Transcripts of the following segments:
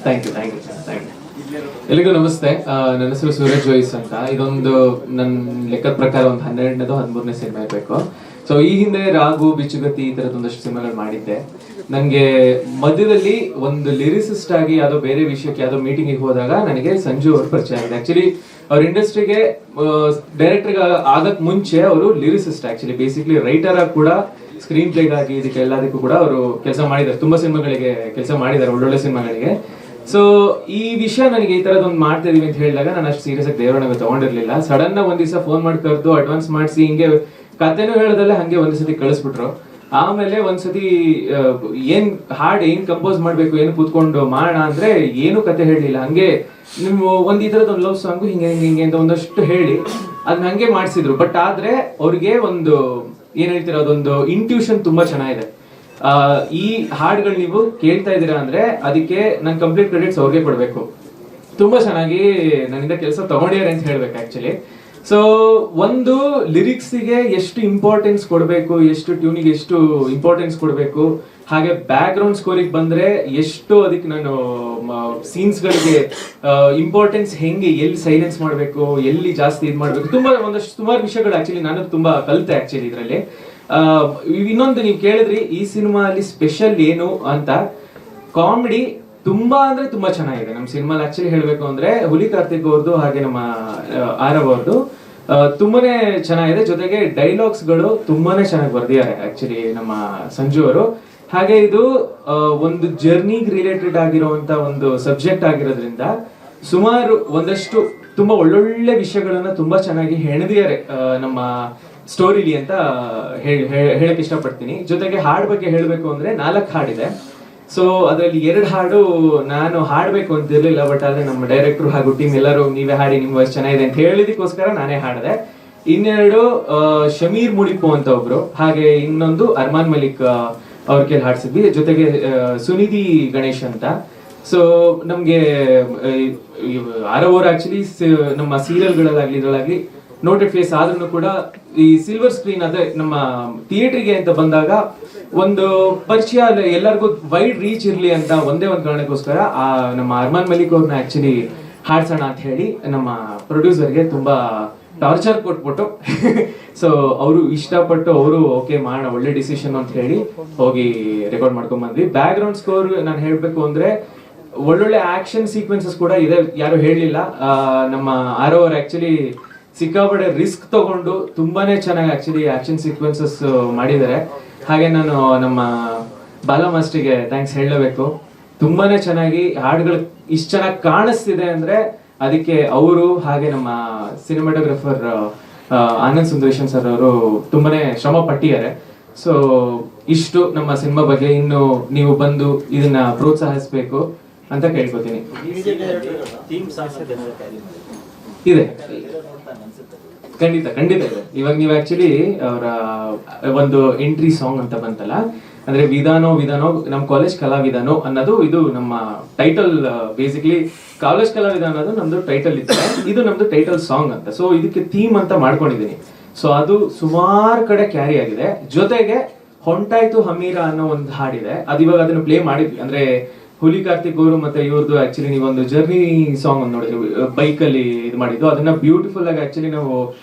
Thank you thank you thank you. ಎಲ್ಲಿಗೂ ನಮಸ್ತೆ. ನನ್ನ ಹೆಸರು ಸೂರಜ್ ಜೋಯಿಸ್ ಅಂತ. ಇದೊಂದು ನನ್ನ ಲೆಕ್ಕದ ಪ್ರಕಾರ ಒಂದು 12ನೇದೋ 13ನೇ ಸಿನಿಮಾ ಇರಬೇಕು. ಸೊ ಈ ಹಿಂದೆ ರಾಗು, ಬಿಚ್ಚುಗತ್ತಿ ಈ ತರದ್ ಒಂದಷ್ಟು ಸಿನಿಮಾಗಳು ಮಾಡಿದ್ದೆ. ನನಗೆ ಮಧ್ಯದಲ್ಲಿ ಒಂದು ಲಿರಿಸಿಸ್ಟ್ ಆಗಿ ಯಾವುದೋ ಬೇರೆ ವಿಷಯಕ್ಕೆ ಯಾವುದೋ ಮೀಟಿಂಗಿಗೆ ಹೋದಾಗ ನನಗೆ ಸಂಜು ಅವ್ರ ಪರಿಚಯ ಆಗಿದೆ. ಆಕ್ಚುಲಿ ಅವ್ರ ಇಂಡಸ್ಟ್ರಿಗೆ ಡೈರೆಕ್ಟರ್ ಆಗಕ್ ಮುಂಚೆ ಅವರು ಲಿರಿಸಿಸ್ಟ್, ಆಕ್ಚುಲಿ ಬೇಸಿಕ್ಲಿ ರೈಟರ್ ಆಗಿ ಕೂಡ ಸ್ಕ್ರೀನ್ ಪ್ಲೇಗಾಗಿ ಇದಕ್ಕೆ ಎಲ್ಲದಕ್ಕೂ ಕೂಡ ಅವರು ಕೆಲಸ ಮಾಡಿದ್ದಾರೆ. ತುಂಬಾ ಸಿನಿಮಾಗಳಿಗೆ ಕೆಲಸ ಮಾಡಿದ್ದಾರೆ, ಒಳ್ಳೊಳ್ಳೆ ಸಿನಿಮಾಗಳಿಗೆ. ಸೊ ಈ ವಿಷಯ ನನಗೆ ಈ ತರದೊಂದು ಮಾಡ್ತಾ ಇದೀವಿ ಅಂತ ಹೇಳಿದಾಗ ನಾನು ಅಷ್ಟು ಸೀರಿಯಸ್ ಆಗಿ ದೇವರನ್ನ ತಗೊಂಡಿರ್ಲಿಲ್ಲ. ಸಡನ್ ಆಗಿ ಒಂದ್ ದಿವಸ ಫೋನ್ ಮಾಡಿ ಕರೆದು ಅಡ್ವಾನ್ಸ್ ಮಾಡಿಸಿ ಹಿಂಗೆ ಕತೆನೂ ಹೇಳೋದಲ್ಲೇ ಹಂಗೆ ಒಂದ್ಸತಿ ಕಳಿಸ್ಬಿಟ್ರು. ಆಮೇಲೆ ಒಂದ್ಸತಿ ಏನ್ ಹಾಡ್ ಏನ್ ಕಂಪೋಸ್ ಮಾಡ್ಬೇಕು, ಏನು ಕೂತ್ಕೊಂಡು ಮಾಡೋಣ ಅಂದ್ರೆ ಏನು ಕತೆ ಹೇಳಲಿಲ್ಲ. ಹಂಗೆ ನೀವು ಒಂದ್ ಈ ತರದ್ ಒಂದು ಲವ್ ಸಾಂಗು ಹಿಂಗೆ ಹಿಂಗೆ ಹಿಂಗೆ ಅಂತ ಒಂದಷ್ಟು ಹೇಳಿ ಅದನ್ನ ಹಂಗೆ ಮಾಡಿಸಿದ್ರು. ಬಟ್ ಆದ್ರೆ ಅವ್ರಿಗೆ ಒಂದು ಏನ್ ಹೇಳ್ತೀರ, ಅದೊಂದು ಇಂಟ್ಯೂಷನ್ ತುಂಬಾ ಚೆನ್ನಾಗಿದೆ. ಈ ಹಾಡ್ಗಳು ನೀವು ಕೇಳ್ತಾ ಇದ್ದೀರಾ ಅಂದ್ರೆ ಅದಕ್ಕೆ ನಾನು ಕಂಪ್ಲೀಟ್ ಕ್ರೆಡಿಟ್ಸ್ ಅವ್ರಿಗೆ ಕೊಡ್ಬೇಕು. ತುಂಬಾ ಚೆನ್ನಾಗಿ ನನ್ನಿಂದ ಕೆಲಸ ತಗೊಂಡಿದ್ದಾರೆ ಅಂತ ಹೇಳ್ಬೇಕು ಆಕ್ಚುಲಿ. ಸೊ ಒಂದು ಲಿರಿಕ್ಸಿಗೆ ಎಷ್ಟು ಇಂಪಾರ್ಟೆನ್ಸ್ ಕೊಡಬೇಕು, ಎಷ್ಟು ಟ್ಯೂನಿಗೆ ಎಷ್ಟು ಇಂಪಾರ್ಟೆನ್ಸ್ ಕೊಡಬೇಕು, ಹಾಗೆ ಬ್ಯಾಕ್ ಗ್ರೌಂಡ್ ಸ್ಕೋರಿಗೆ ಬಂದ್ರೆ ಎಷ್ಟು ಅದಕ್ಕೆ ನಾನು ಸೀನ್ಸ್ಗಳಿಗೆ ಇಂಪಾರ್ಟೆನ್ಸ್ ಹೆಂಗೆ, ಎಲ್ಲಿ ಸೈಲೆನ್ಸ್ ಮಾಡಬೇಕು, ಎಲ್ಲಿ ಜಾಸ್ತಿ ಇದು ಮಾಡಬೇಕು, ಒಂದಷ್ಟು ಸುಮಾರು ವಿಷಯಗಳು ಆಕ್ಚುಲಿ ನಾನು ತುಂಬಾ ಕಲಿತೆ ಆಕ್ಚುಲಿ ಇದರಲ್ಲಿ. ಇನ್ನೊಂದು ನೀವು ಕೇಳಿದ್ರಿ ಈ ಸಿನಿಮಾ ಅಲ್ಲಿ ಸ್ಪೆಷಲ್ ಏನು ಅಂತ. ಕಾಮಿಡಿ ತುಂಬಾ ಅಂದ್ರೆ ತುಂಬಾ ಚೆನ್ನಾಗಿದೆ ನಮ್ಮ ಸಿನಿಮಾಲ್. ಆಕ್ಚುಲಿ ಹೇಳ್ಬೇಕು ಅಂದ್ರೆ ಹುಲಿ ಕಾರ್ತಿಕ್ ಅವ್ರದ್ದು ಹಾಗೆ ನಮ್ಮ ಆರವ್ ಅವ್ರದ್ದು ತುಂಬಾನೇ ಚೆನ್ನಾಗಿದೆ. ಜೊತೆಗೆ ಡೈಲಾಗ್ಸ್ ಗಳು ತುಂಬಾನೇ ಚೆನ್ನಾಗಿ ಬರ್ದಿದ್ದಾರೆ ಆಕ್ಚುಲಿ ನಮ್ಮ ಸಂಜು ಅವರು. ಹಾಗೆ ಇದು ಒಂದು ಜರ್ನಿಗ್ ರಿಲೇಟೆಡ್ ಆಗಿರುವಂತ ಒಂದು ಸಬ್ಜೆಕ್ಟ್ ಆಗಿರೋದ್ರಿಂದ ಸುಮಾರು ಒಂದಷ್ಟು ತುಂಬಾ ಒಳ್ಳೊಳ್ಳೆ ವಿಷಯಗಳನ್ನ ತುಂಬಾ ಚೆನ್ನಾಗಿ ಹೆಣೆದಿದ್ದಾರೆ ನಮ್ಮ ಸ್ಟೋರಿಲಿ ಅಂತ ಹೇಳಕ್ ಇಷ್ಟಪಡ್ತೀನಿ. ಜೊತೆಗೆ ಹಾಡ್ ಬಗ್ಗೆ ಹೇಳ್ಬೇಕು ಅಂದ್ರೆ 4 ಹಾಡಿದೆ. ಸೊ ಅದರಲ್ಲಿ 2 ಹಾಡು ನಾನು ಹಾಡ್ಬೇಕು ಅಂತ ಇರ್ಲಿಲ್ಲ, ಬಟ್ ಆದ್ರೆ ನಮ್ಮ ಡೈರೆಕ್ಟರ್ ಹಾಗೂ ಟೀಮ್ ಎಲ್ಲರೂ ನೀವೇ ಹಾಡಿ, ನಿಮ್ ವಾಯ್ಸ್ ಚೆನ್ನಾಗಿದೆ ಅಂತ ಹೇಳಿದಕ್ಕೋಸ್ಕರ ನಾನೇ ಹಾಡಿದೆ. ಇನ್ನೆರಡು ಶಮೀರ್ ಮುಡಿಪು ಅಂತ ಒಬ್ರು, ಹಾಗೆ ಇನ್ನೊಂದು ಅರ್ಮಾನ್ ಮಲಿಕ್ ಅವ್ರ ಕೇಳಿ ಹಾಡ್ಸಿದ್ವಿ. ಜೊತೆಗೆ ಸುನಿಧಿ ಗಣೇಶ್ ಅಂತ. ಸೊ ನಮ್ಗೆ ಆರವ್ ಆಕ್ಚುಲಿ ನಮ್ಮ ಸೀರಿಯಲ್ಗಳಲ್ಲಾಗ್ಲಿ ಇದ್ರಲ್ಲಾಗ್ಲಿ ನೋಟೆಡ್ ಫೇಸ್ ಆದ್ರೂ ಕೂಡ ಈ ಸಿಲ್ವರ್ ಸ್ಕ್ರೀನ್ ಅದೇ ನಮ್ಮ ಥಿಯೇಟರ್ಗೆ ಅಂತ ಬಂದಾಗ ಒಂದು ಪರಿಚಯ ಎಲ್ಲರಿಗೂ ವೈಡ್ ರೀಚ್ ಇರ್ಲಿ ಅಂತ ಒಂದೇ ಒಂದು ಕಾರಣಕ್ಕೋಸ್ಕರ ನಮ್ಮ ಅರ್ಮಾನ್ ಮಲಿಕ್ ಅವ್ರನ್ನ ಆಕ್ಚುಲಿ ಹಾಡ್ಸೋಣ ಅಂತ ಹೇಳಿ ನಮ್ಮ ಪ್ರೊಡ್ಯೂಸರ್ಗೆ ತುಂಬಾ ಟಾರ್ಚರ್ ಕೊಟ್ಬಿಟ್ಟು ಸೊ ಅವರು ಇಷ್ಟಪಟ್ಟು ಅವರು ಓಕೆ ಮಾಡೋಣ ಒಳ್ಳೆ ಡಿಸಿಷನ್ ಅಂತ ಹೇಳಿ ಹೋಗಿ ರೆಕಾರ್ಡ್ ಮಾಡ್ಕೊಂಡ್ ಬಂದ್ವಿ. ಬ್ಯಾಕ್ ಗ್ರೌಂಡ್ ಸ್ಕೋರ್ ನಾನು ಹೇಳ್ಬೇಕು ಅಂದ್ರೆ ಒಳ್ಳೊಳ್ಳೆ ಆಕ್ಷನ್ ಸೀಕ್ವೆನ್ಸಸ್ ಕೂಡ ಇದೆ, ಯಾರು ಹೇಳಲಿಲ್ಲ. ನಮ್ಮ ಆರವ್ ಅವ್ರು ಆಕ್ಚುಲಿ ಸಿಕ್ಕಾಪಟ್ಟೆ ರಿಸ್ಕ್ ತಗೊಂಡು ತುಂಬಾನೇ ಚೆನ್ನಾಗಿ ಆಕ್ಚುಲಿ ಆಕ್ಷನ್ ಸೀಕ್ವೆನ್ಸಸ್ ಮಾಡಿದ್ದಾರೆ. ಹಾಗೆ ನಾನು ನಮ್ಮ ಬಾಲ ಮಾಸ್ಟರ್ಗೆ ಥ್ಯಾಂಕ್ಸ್ ಹೇಳಲೇಬೇಕು. ತುಂಬಾನೇ ಚೆನ್ನಾಗಿ ಹಾಡುಗಳು ಇಷ್ಟು ಚೆನ್ನಾಗಿ ಕಾಣಿಸ್ತಿದೆ ಅಂದ್ರೆ ಅದಕ್ಕೆ ಅವರು ಹಾಗೆ ನಮ್ಮ ಸಿನಿಮಾಟೋಗ್ರಫರ್ ಆನಂದ್ ಸುಂದರೇಶನ್ ಸರ್ ಅವರು ತುಂಬಾನೇ ಶ್ರಮ ಪಟ್ಟಿದ್ದಾರೆ. ಸೊ ಇಷ್ಟು ನಮ್ಮ ಸಿನಿಮಾ ಬಗ್ಗೆ. ಇನ್ನು ನೀವು ಬಂದು ಇದನ್ನ ಪ್ರೋತ್ಸಾಹಿಸಬೇಕು ಅಂತ ಕೇಳ್ಕೊತೀನಿ. ಇದೆ, ಖಂಡಿತ ಖಂಡಿತ ಇದೆ. ಇವಾಗ ನೀವು ಆಕ್ಚುಲಿ ಅವರ ಒಂದು ಎಂಟ್ರಿ ಸಾಂಗ್ ಅಂತ ಬಂತಲ್ಲ, ಅಂದ್ರೆ ವಿಧಾನೋ ವಿಧಾನೋ ನಮ್ಮ ಕಾಲೇಜ್ ಕಲಾವಿಧಾನೋ ಅನ್ನೋದು ಇದು ನಮ್ಮ ಟೈಟಲ್. ಬೇಸಿಕ್ಲಿ ಕಾಲೇಜ್ ಕಲಾವಿಧಾನ ಅನ್ನೋದು ನಮ್ದು ಟೈಟಲ್ ಇತ್ತು, ಇದು ನಮ್ದು ಟೈಟಲ್ ಸಾಂಗ್ ಅಂತ. ಸೊ ಇದಕ್ಕೆ ಥೀಮ್ ಅಂತ ಮಾಡ್ಕೊಂಡಿದೀನಿ. ಸೊ ಅದು ಸುಮಾರು ಕಡೆ ಕ್ಯಾರಿ ಆಗಿದೆ. ಜೊತೆಗೆ ಹೊಂಟಾಯ್ತು ಹಮೀರಾ ಅನ್ನೋ ಒಂದು ಹಾಡಿದೆ, ಅದು ಇವಾಗ ಅದನ್ನು ಪ್ಲೇ ಮಾಡಿದ್ವಿ. ಅಂದ್ರೆ ಹುಲಿ ಕಾರ್ತಿಕ್ ಅವರು ಮತ್ತೆ ಇವ್ರದ್ದು ಆಕ್ಚುಲಿ ನೀವೊಂದು ಜರ್ನಿ ಸಾಂಗ್ ಒಂದು ನೋಡಿದ್ವಿ, ಬೈಕ್ ಅಲ್ಲಿ ಇದು ಮಾಡಿದ್ದು. ಅದನ್ನ ಬ್ಯೂಟಿಫುಲ್ ಆಗಿ ಆಕ್ಚುಲಿ ನಾವು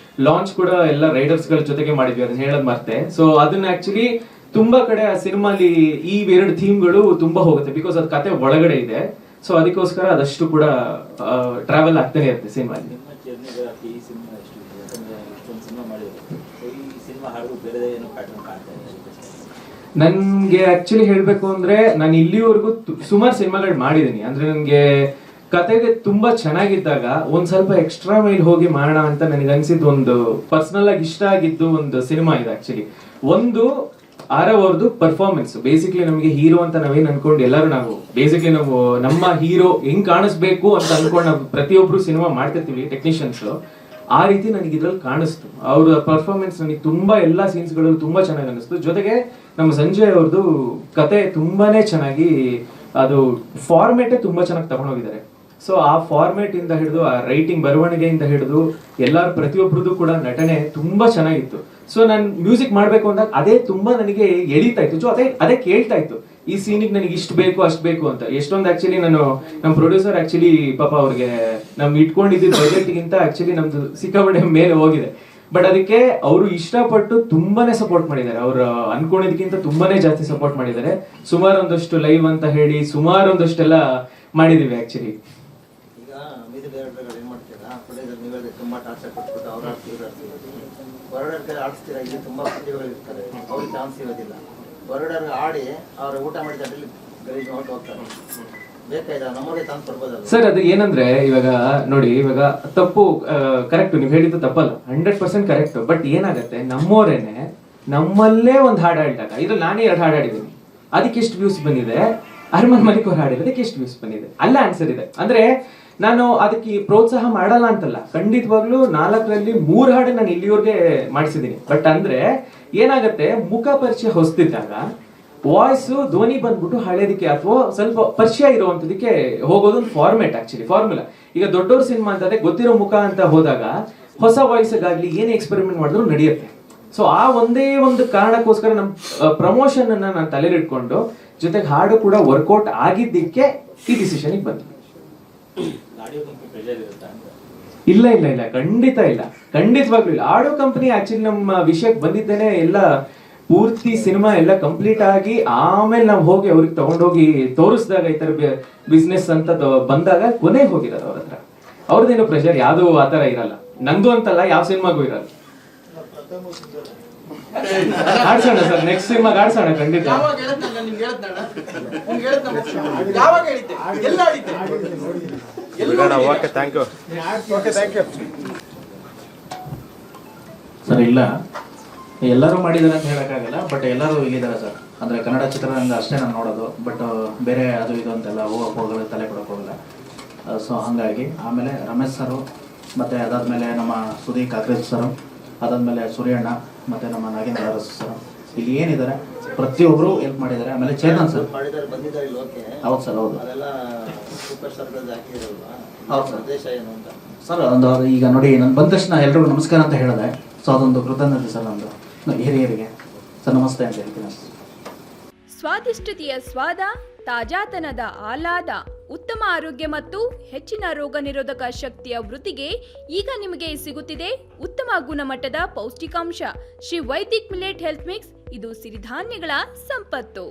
ಲಾಂಚ್ ಕೂಡ ಎಲ್ಲ ರೈಡರ್ಸ್ ಗಳ ಜೊತೆಗೆ ಮಾಡಿದ್ವಿ, ಅದನ್ನ ಹೇಳೋದ್ ಮರ್ತೆ. ಸೊ ಅದನ್ನ ಆಕ್ಚುಲಿ ತುಂಬಾ ಕಡೆ ಆ ಸಿನಿಮಾಲಿ ಈ 2 ಥೀಮ್ಗಳು ತುಂಬಾ ಹೋಗುತ್ತೆ, ಬಿಕಾಸ್ ಅದ್ ಕತೆ ಒಳಗಡೆ ಇದೆ. ಸೊ ಅದಕ್ಕೋಸ್ಕರ ಅದಷ್ಟು ಕೂಡ ಟ್ರಾವೆಲ್ ಆಗ್ತಾನೆ ಇರುತ್ತೆ ಸಿನಿಮಾಲಿ. ನನ್ಗೆ ಆಕ್ಚುಲಿ ಹೇಳ್ಬೇಕು ಅಂದ್ರೆ ನಾನು ಇಲ್ಲಿವರೆಗೂ ಸುಮಾರು ಸಿನಿಮಾಗಳು ಮಾಡಿದೀನಿ. ಅಂದ್ರೆ ನನ್ಗೆ ಕತೆಗೆ ತುಂಬಾ ಚೆನ್ನಾಗಿದ್ದಾಗ ಒಂದ್ ಸ್ವಲ್ಪ ಎಕ್ಸ್ಟ್ರಾ ಮೈಲ್ ಹೋಗಿ ಮಾಡೋಣ ಅಂತ ನನಗೆ ಅನ್ಸಿದ್ದು ಒಂದು ಪರ್ಸನಲ್ ಆಗಿ ಇಷ್ಟ ಆಗಿದ್ದು ಒಂದು ಸಿನಿಮಾ ಇದೆ ಆಕ್ಚುಲಿ. ಒಂದು ಆರವ್ ಅವ್ರದ್ದು ಪರ್ಫಾರ್ಮೆನ್ಸ್. ಬೇಸಿಕ್ಲಿ ನಮಗೆ ಹೀರೋ ಅಂತ ನಾವೇನ್ ಅನ್ಕೊಂಡು ಎಲ್ಲರೂ ನಾವು ಬೇಸಿಕ್ಲಿ ನಾವು ನಮ್ಮ ಹೀರೋ ಹೆಂಗ್ ಕಾಣಿಸ್ಬೇಕು ಅಂತ ಅನ್ಕೊಂಡು ನಾವು ಪ್ರತಿಯೊಬ್ರು ಸಿನಿಮಾ ಮಾಡ್ತಿರ್ತೀವಿ ಟೆಕ್ನಿಷಿಯನ್ಸ್. ಆ ರೀತಿ ನನಗೆ ಇದ್ರಲ್ಲಿ ಕಾಣಿಸ್ತು. ಅವ್ರ ಪರ್ಫಾರ್ಮೆನ್ಸ್ ನನಗೆ ತುಂಬಾ ಎಲ್ಲಾ ಸೀನ್ಸ್ ಗಳು ತುಂಬಾ ಚೆನ್ನಾಗಿ ಅನಿಸ್ತು. ಜೊತೆಗೆ ನಮ್ಮ ಸಂಜಯ್ ಅವ್ರದ್ದು ಕತೆ ತುಂಬಾನೇ ಚೆನ್ನಾಗಿ, ಅದು ಫಾರ್ಮೇಟೇ ತುಂಬಾ ಚೆನ್ನಾಗಿ ತಗೊಂಡೋಗಿದ್ದಾರೆ. ಸೊ ಆ ಫಾರ್ಮೇಟ್ ಇಂದ ಹಿಡಿದು ಆ ರೈಟಿಂಗ್ ಬರವಣಿಗೆಯಿಂದ ಹಿಡಿದು ಎಲ್ಲಾರು ಪ್ರತಿಯೊಬ್ಬರದ್ದು ಕೂಡ ನಟನೆ ತುಂಬಾ ಚೆನ್ನಾಗಿತ್ತು. ಸೊ ನಾನು ಮ್ಯೂಸಿಕ್ ಮಾಡ್ಬೇಕು ಅಂದಾಗ ಅದೇ ತುಂಬಾ ನನಗೆ ಎಳೀತಾ ಇತ್ತು. ಸೊ ಅದೇ ಕೇಳ್ತಾ ಇತ್ತು, ಈ ಸೀನಿಗೆ ನನಗೆ ಇಷ್ಟು ಬೇಕು ಅಷ್ಟು ಬೇಕು ಅಂತ. ಎಷ್ಟೊಂದು ಆಕ್ಚುಲಿ ನಾನು ನಮ್ಮ ಪ್ರೊಡ್ಯೂಸರ್ ಆಕ್ಚುಲಿ ಪಾಪ ಅವ್ರಿಗೆ ನಮ್ ಇಟ್ಕೊಂಡಿದ್ದ ಬಜೆಟ್ಗಿಂತ ಆಕ್ಚುಲಿ ನಮ್ದು ಸಿಕ್ಕಾಪಟ್ಟೆ ಮೇಲೆ ಹೋಗಿದೆ. ಬಟ್ ಅದಕ್ಕೆ ಅವರು ಇಷ್ಟಪಟ್ಟು ತುಂಬಾನೇ ಸಪೋರ್ಟ್ ಮಾಡಿದ್ದಾರೆ. ಅವ್ರು ಅನ್ಕೊಂಡಿದ್ಕಿಂತ ತುಂಬಾನೇ ಜಾಸ್ತಿ ಸಪೋರ್ಟ್ ಮಾಡಿದ್ದಾರೆ. ಸುಮಾರು ಒಂದಷ್ಟು ಲೈವ್ ಅಂತ ಹೇಳಿ ಸುಮಾರು ಒಂದಷ್ಟೆಲ್ಲ ಮಾಡಿದೀವಿ ಆಕ್ಚುಲಿ. ಈಗ ಏನ್ ಮಾಡ್ತೀರಾ ನೀವೇ ತುಂಬಾ ಟಾರ್ಚರ್ ಕೊಟ್ಬಿಟ್ಟು ಅವ್ರ ಹೊರಗಡೆ ಆಡಿಸ್ತೀರಾ. ಇಲ್ಲಿ ತುಂಬಾ ಪ್ರತಿಭೆಗಳು ಇರ್ತಾರೆ, ಅವ್ರಿಗೆ ಚಾನ್ಸ್ ಇರೋದಿಲ್ಲ. ಹೊರಗಡೆ ಆಡಿ ಅವ್ರ ಊಟ ಮಾಡಿದ ಗಲೀಜ್ ಮಾಡಿ ಹೋಗ್ತಾರೆ. ಸರ್ ಅದು ಏನಂದ್ರೆ ಇವಾಗ ನೋಡಿ, ಇವಾಗ ತಪ್ಪು ಕರೆಕ್ಟ್, ನೀವು ಹೇಳಿದ್ದು ತಪ್ಪಲ್ಲ, 100% ಕರೆಕ್ಟ್. ಬಟ್ ಏನಾಗತ್ತೆ, ನಮ್ಮೋರೇನೆ ನಮ್ಮಲ್ಲೇ ಒಂದು ಹಾಡು ಹಾಡಿದಾಗ, ಇದ್ರಲ್ಲಿ ನಾನೇ 2 ಹಾಡು ಹಾಡಿದ್ದೀನಿ, ಅದಕ್ಕೆ ಎಷ್ಟು ವ್ಯೂಸ್ ಬಂದಿದೆ, ಅರ್ಮನ್ ಮಲಿಕ್ ಅವ್ರು ಹಾಡಿರೋದಕ್ಕೆ ಎಷ್ಟು ವ್ಯೂಸ್ ಬಂದಿದೆ, ಅಲ್ಲ ಆನ್ಸರ್ ಇದೆ. ಅಂದ್ರೆ ನಾನು ಅದಕ್ಕೆ ಪ್ರೋತ್ಸಾಹ ಮಾಡಲ್ಲ ಅಂತಲ್ಲ, ಖಂಡಿತವಾಗ್ಲೂ 4ರಲ್ಲಿ 3 ಹಾಡು ನಾನು ಇಲ್ಲಿವರೆಗೆ ಮಾಡಿಸಿದ್ದೀನಿ. ಬಟ್ ಅಂದ್ರೆ ಏನಾಗತ್ತೆ, ಮುಖ ಪರಿಚಯ ಹೊಸ್ತಿದ್ದಾಗ ವಾಯ್ಸ್ ಧ್ವನಿ ಬಂದ್ಬಿಟ್ಟು ಹಳೇದಕ್ಕೆ ಅಥವಾ ಸ್ವಲ್ಪ ಪರಿಚಯ ಇರುವಂತದಕ್ಕೆ ಹೋಗೋದೊಂದು ಫಾರ್ಮೆಟ್, ಆಕ್ಚುಲಿ ಫಾರ್ಮುಲಾ. ಈಗ ದೊಡ್ಡವ್ರ ಸಿನಿಮಾ ಅಂತಂದ್ರೆ ಗೊತ್ತಿರೋ ಮುಖ ಅಂತ ಹೋದಾಗ ಹೊಸ ವಾಯ್ಸ್ಗಾಗ್ಲಿ ಏನೇ ಎಕ್ಸ್ಪೆರಿಮೆಂಟ್ ಮಾಡಿದ್ರು ನಡೆಯುತ್ತೆ. ಸೊ ಆ ಒಂದೇ ಒಂದು ಕಾರಣಕ್ಕೋಸ್ಕರ ನಮ್ಮ ಪ್ರಮೋಷನ್ ಅನ್ನ ನಾನು ತಲೆಲಿಟ್ಕೊಂಡು, ಜೊತೆಗೆ ಹಾಡು ಕೂಡ ವರ್ಕೌಟ್ ಆಗಿದ್ದಕ್ಕೆ ಈ ಡಿಸಿಷನ್ ಬಂತು. ಇಲ್ಲ ಇಲ್ಲ ಇಲ್ಲ, ಖಂಡಿತ ಇಲ್ಲ, ಖಂಡಿತವಾಗ್ಲೂ ಇಲ್ಲ. ಆಡಿಯೋ ಕಂಪನಿ ಆಕ್ಚುಲಿ ನಮ್ಮ ವಿಷಯಕ್ಕೆ ಬಂದಿದ್ದೇನೆ ಎಲ್ಲ ಪೂರ್ತಿ ಸಿನಿಮಾ ಎಲ್ಲ ಕಂಪ್ಲೀಟ್ ಆಗಿ ಆಮೇಲೆ ನಾವು ಹೋಗಿ ಅವ್ರಿಗೆ ತಗೊಂಡೋಗಿ ತೋರಿಸಿದಾಗ ಈ ತರ ಬಿಸ್ನೆಸ್ ಅಂತ ಬಂದಾಗ ಕೊನೆಗೆ ಹೋಗಿರೋದು ಅವ್ರ ಹತ್ರ. ಅವ್ರದ್ದೇನು ಪ್ರೆಷರ್ ಯಾವ್ದು ಆತರ ಇರಲ್ಲ, ನಂದು ಅಂತಲ್ಲ, ಯಾವ ಸಿನಿಮಾಗೂ ಇರಲ್ಲ. ಆಡ್ಸೋಣ ಸರ್, ನೆಕ್ಸ್ಟ್ ಸಿನಿಮಾ ಆಡ್ಸೋಣ ಖಂಡಿತ. ಸರ್ ಇಲ್ಲ, ಎಲ್ಲರೂ ಮಾಡಿದ್ದಾರೆ ಅಂತ ಹೇಳೋಕ್ಕಾಗಲ್ಲ, ಬಟ್ ಎಲ್ಲರೂ ಇಲ್ಲಿದ್ದಾರೆ ಸರ್. ಅಂದರೆ ಕನ್ನಡ ಚಿತ್ರರಂಗ ಅಷ್ಟೇ ನಾನು ನೋಡೋದು, ಬಟ್ ಬೇರೆ ಅದು ಇದು ಅಂತೆಲ್ಲ ಹೋಗೋಲ್ಲ, ತಲೆ ಕೊಡೋಕೆ ಹೋಗಲ್ಲ. ಸೊ ಹಾಗಾಗಿ ಆಮೇಲೆ ರಮೇಶ್ ಸರು, ಮತ್ತು ಅದಾದಮೇಲೆ ನಮ್ಮ ಸುದೀಪ್ ಕಾಕ್ರೇಜ್ ಸರು, ಅದಾದಮೇಲೆ ಸೂರ್ಯಣ್ಣ, ಮತ್ತು ನಮ್ಮ ನಾಗೇಂದ್ರ ಅರಸ್ ಸರ್, ಇಲ್ಲಿ ಏನಿದ್ದಾರೆ ಪ್ರತಿಯೊಬ್ಬರು ಹೆಲ್ಪ್ ಮಾಡಿದ್ದಾರೆ. ಆಮೇಲೆ ಚೇತನ್ ಸರ್ ಹೌದು ಸರ್, ಹೌದು ಹೌದು ಸರ್. ಒಂದು ಈಗ ನೋಡಿ, ನಾನು ಬಂದ ತಕ್ಷಣ ಎಲ್ರಿಗೂ ನಮಸ್ಕಾರ ಅಂತ ಹೇಳಿದೆ. ಸೊ ಅದೊಂದು ಕೃತಜ್ಞತೆ ಸರ್ ನಮ್ಮದು ಹಿರಿಯರಿಗೆ. ಸರ್ ನಮಸ್ತೆ ಅಂತ ಹೇಳ್ತೀನಿ. ಸ್ವಾದಿಷ್ಟತೆಯ ಸ್ವಾದ, ತಾಜಾತನದ ಆಹ್ಲಾದ, ಉತ್ತಮ ಆರೋಗ್ಯ ಮತ್ತು ಹೆಚ್ಚಿನ ರೋಗ ನಿರೋಧಕ ಶಕ್ತಿಯ ವೃದ್ಧಿಗೆ ಈಗ ನಿಮಗೆ ಸಿಗುತ್ತಿದೆ ಉತ್ತಮ ಗುಣಮಟ್ಟದ ಪೌಷ್ಟಿಕಾಂಶ Shri Vaidik millet health mix. ಇದು ಸಿರಿಧಾನ್ಯಗಳ ಸಂಪತ್ತು.